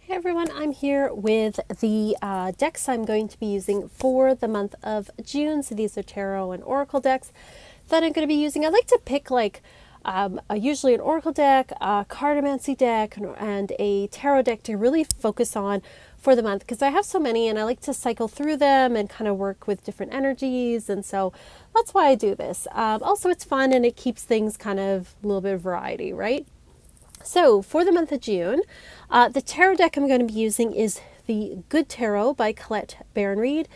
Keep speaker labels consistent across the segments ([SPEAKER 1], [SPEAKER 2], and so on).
[SPEAKER 1] Hey everyone, I'm here with the decks I'm going to be using for the month of June. So these are tarot and oracle decks that I'm going to be using. I like to pick usually an oracle deck, a cartomancy deck, and a tarot deck to really focus on for the month because I have so many and I like to cycle through them and kind of work with different energies. And so that's why I do this. Also, it's fun and it keeps things kind of a little bit of variety, right? So for the month of June, the tarot deck I'm going to be using is the Good Tarot by Colette Baron-Reid.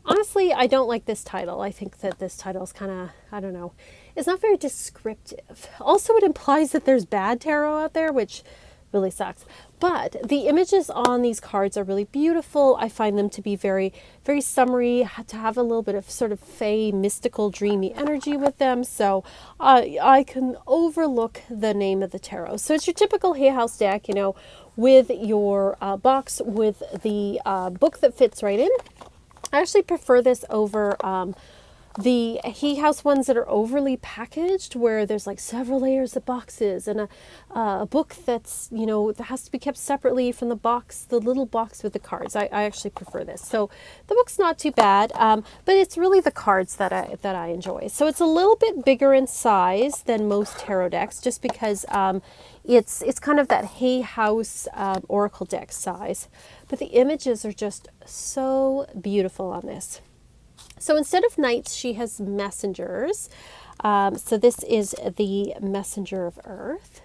[SPEAKER 1] Honestly, I don't like this title. I think that this title is kind of, I don't know, it's not very descriptive. Also, it implies that there's bad tarot out there, which really sucks. But the images on these cards are really beautiful. I find them to be very, very summery, to have a little bit of sort of fey, mystical, dreamy energy with them. So I can overlook the name of the tarot. So it's your typical Hay House deck, you know, with your box with the book that fits right in. I actually prefer this over the Hay House ones that are overly packaged, where there's like several layers of boxes and a book that's, you know, that has to be kept separately from the box, the little box with the cards. I actually prefer this. So the book's not too bad, but it's really the cards that I enjoy. So it's a little bit bigger in size than most tarot decks, just because it's kind of that Hay House oracle deck size. But the images are just so beautiful on this. So instead of knights, she has messengers. So this is the messenger of earth.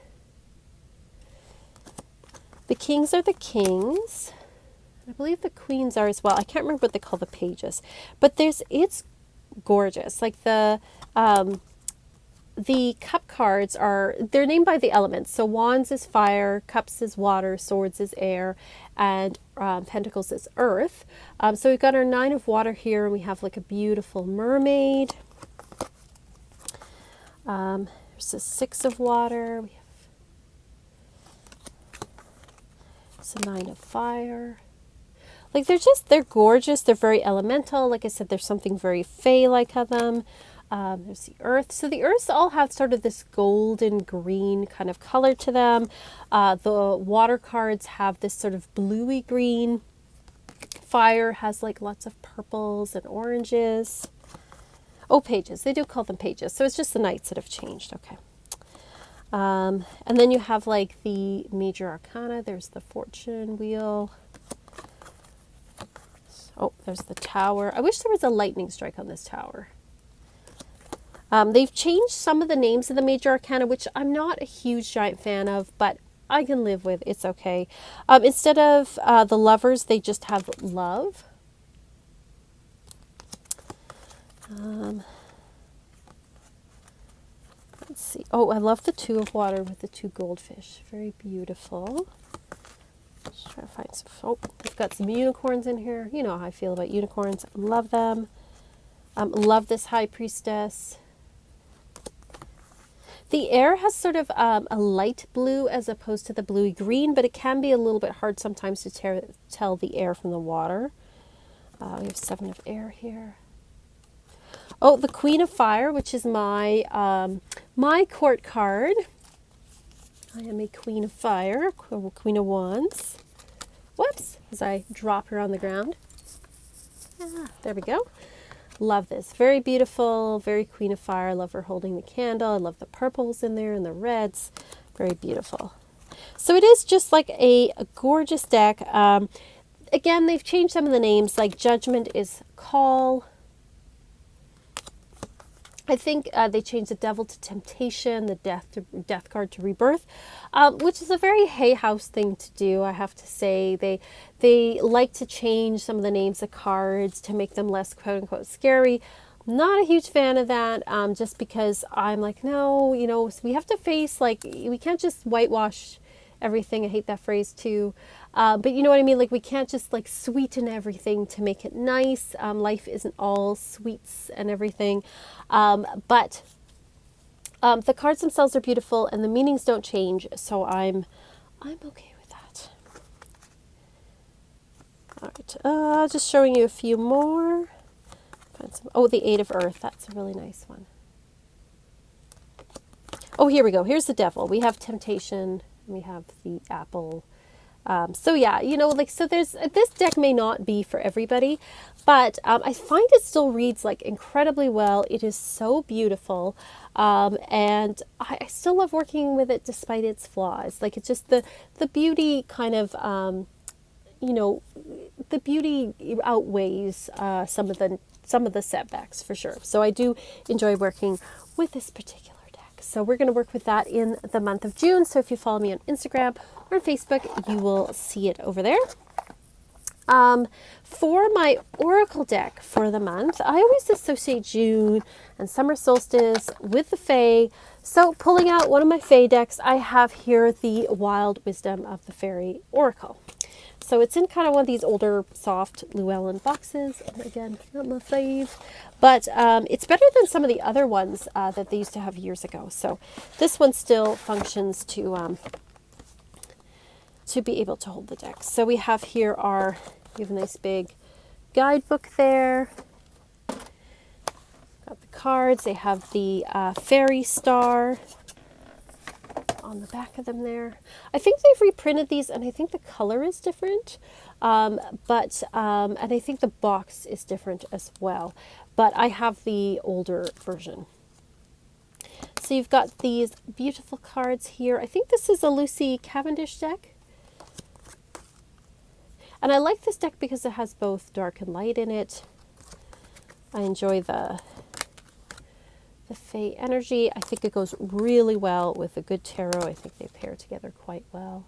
[SPEAKER 1] The kings are the kings. I believe the queens are as well. I can't remember what they call the pages. But it's gorgeous. Like the cup cards they're named by the elements. So wands is fire, cups is water, swords is air, and pentacles is earth. So we've got our 9 of water here, and we have like a beautiful mermaid. There's a 6 of water. We have some 9 of fire. Like they're gorgeous. They're very elemental. Like I said, there's something very fey-like of them. There's the earth. So the earths all have sort of this golden green kind of color to them. The water cards have this sort of bluey green. Fire has like lots of purples and oranges. Oh, pages. They do call them pages. So it's just the knights that have changed. Okay. And then you have like the major arcana. There's the fortune wheel. Oh, there's the tower. I wish there was a lightning strike on this tower. They've changed some of the names of the major arcana, which I'm not a huge giant fan of, but I can live with. It's okay. Instead of the lovers, they just have love. Let's see. Oh, I love the 2 of water with the 2 goldfish. Very beautiful. Just try to find some. Oh, we've got some unicorns in here. You know how I feel about unicorns. Love them. Love this high priestess. The air has sort of a light blue as opposed to the bluey green, but it can be a little bit hard sometimes to tell the air from the water. We have 7 of air here. Oh, the Queen of Fire, which is my court card. I am a Queen of Fire, Queen of Wands. Whoops, as I drop her on the ground. There we go. Love this. Very beautiful, very Queen of Fire. I love her holding the candle. I love the purples in there and the reds. Very beautiful. So it is just like a gorgeous deck. Again, they've changed some of the names, like Judgment is Call. I think they changed the Devil to Temptation, the Death card to Rebirth, which is a very Hay House thing to do, I have to say. They like to change some of the names of cards to make them less quote-unquote scary. Not a huge fan of that, just because I'm like, no, you know, we have to face, like, we can't just whitewash everything. I hate that phrase too. But you know what I mean? Like, we can't just like sweeten everything to make it nice. Life isn't all sweets and everything. But the cards themselves are beautiful and the meanings don't change. So I'm okay with that. All right. Just showing you a few more. Oh, the 8 of Earth. That's a really nice one. Oh, here we go. Here's the Devil. We have Temptation. We have the apple So yeah, like, so there's this deck may not be for everybody, but I find it still reads like incredibly well. It is so beautiful, and I still love working with it despite its flaws. Like, it's just the beauty kind of, you know, the beauty outweighs some of the setbacks for sure. So I do enjoy working with this particular deck. So we're going to work with that in the month of June. So if you follow me on Instagram or on Facebook, you will see it over there. For my Oracle deck for the month, I always associate June and summer solstice with the Fae. So pulling out one of my Fae decks, I have here the Wild Wisdom of the Fairy Oracle. So it's in kind of one of these older, soft Llewellyn boxes. And again, not my fave, but it's better than some of the other ones that they used to have years ago. So this one still functions to be able to hold the deck. So we have here we have a nice big guidebook there. Got the cards. They have the fairy star on the back of them there. I think they've reprinted these, and I think the color is different, and I think the box is different as well. But I have the older version. So you've got these beautiful cards here. I think this is a Lucy Cavendish deck. And I like this deck because it has both dark and light in it. I enjoy the Fae energy. I think it goes really well with a good tarot. I think they pair together quite well.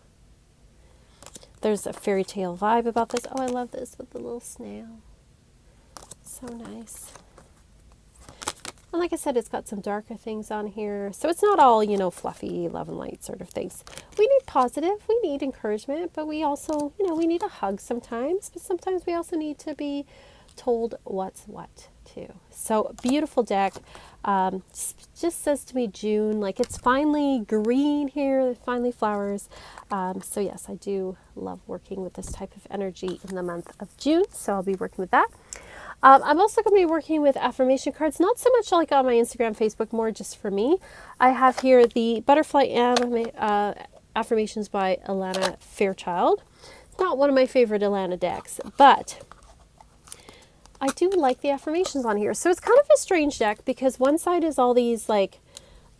[SPEAKER 1] There's a fairy tale vibe about this. Oh, I love this with the little snail. So nice. And like I said, it's got some darker things on here. So it's not all, fluffy love and light sort of things. We need positive, we need encouragement, but we also, we need a hug sometimes. But sometimes we also need to be told what's what too. So beautiful deck. Just says to me June, like it's finally green here, finally flowers. So yes, I do love working with this type of energy in the month of June. So I'll be working with that. I'm also going to be working with affirmation cards, not so much like on my Instagram, Facebook, more just for me. I have here the Butterfly Affirmations by Alana Fairchild. It's not one of my favorite Alana decks, but I do like the affirmations on here. So it's kind of a strange deck because one side is all these like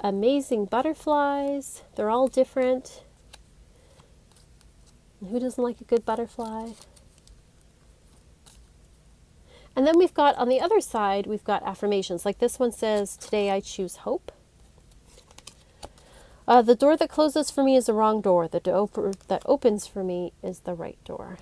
[SPEAKER 1] amazing butterflies. They're all different. And who doesn't like a good butterfly? And then we've got on the other side, we've got affirmations. Like this one says, today I choose hope. The door that closes for me is the wrong door. The door that opens for me is the right door.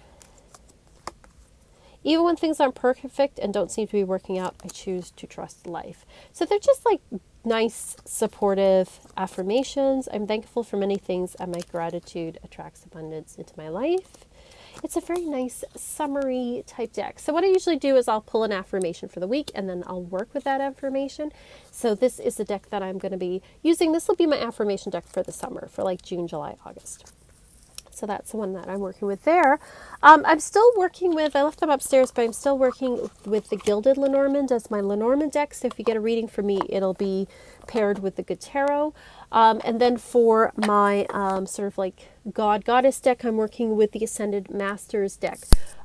[SPEAKER 1] Even when things aren't perfect and don't seem to be working out, I choose to trust life. So they're just like nice, supportive affirmations. I'm thankful for many things, and my gratitude attracts abundance into my life. It's a very nice summary type deck. So what I usually do is I'll pull an affirmation for the week and then I'll work with that affirmation. So this is the deck that I'm going to be using. This will be my affirmation deck for the summer, for like June, July, August. So that's the one that I'm working with there. I'm still working with, I left them upstairs, but I'm still working with the Gilded Lenormand as my Lenormand deck. So if you get a reading from me, it'll be paired with the Good Tarot. And then for my sort of like Goddess deck, I'm working with the Ascended Masters deck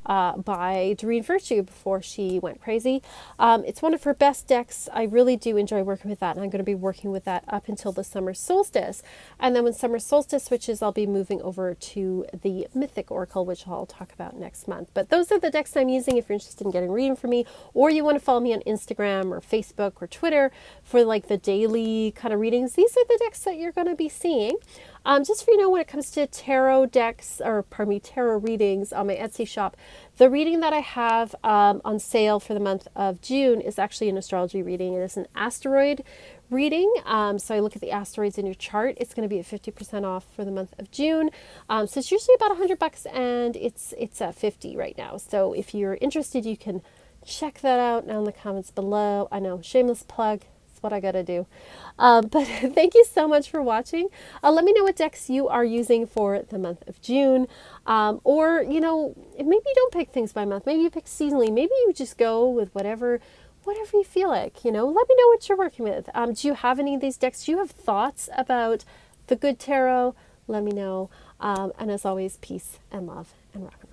[SPEAKER 1] by Doreen Virtue before she went crazy. It's one of her best decks. I really do enjoy working with that, and I'm going to be working with that up until the summer solstice. And then when summer solstice switches, I'll be moving over to the Mythic Oracle, which I'll talk about next month. But those are the decks I'm using if you're interested in getting reading from me, or you want to follow me on Instagram or Facebook or Twitter for like the daily kind of readings. These are the decks that you're going to be seeing. Just for when it comes to tarot decks, or pardon me, tarot readings on my Etsy shop, the reading that I have on sale for the month of June is actually an astrology reading. It is an asteroid reading. So I look at the asteroids in your chart. It's going to be at 50% off for the month of June. So it's usually about $100 and it's at 50 right now. So if you're interested, you can check that out down in the comments below. I know, shameless plug. What I gotta do. But thank you so much for watching. Let me know what decks you are using for the month of June. Or, maybe you don't pick things by month. Maybe you pick seasonally. Maybe you just go with whatever you feel like. Let me know what you're working with. Do you have any of these decks? Do you have thoughts about the Good Tarot, let me know. And as always, peace and love and rock.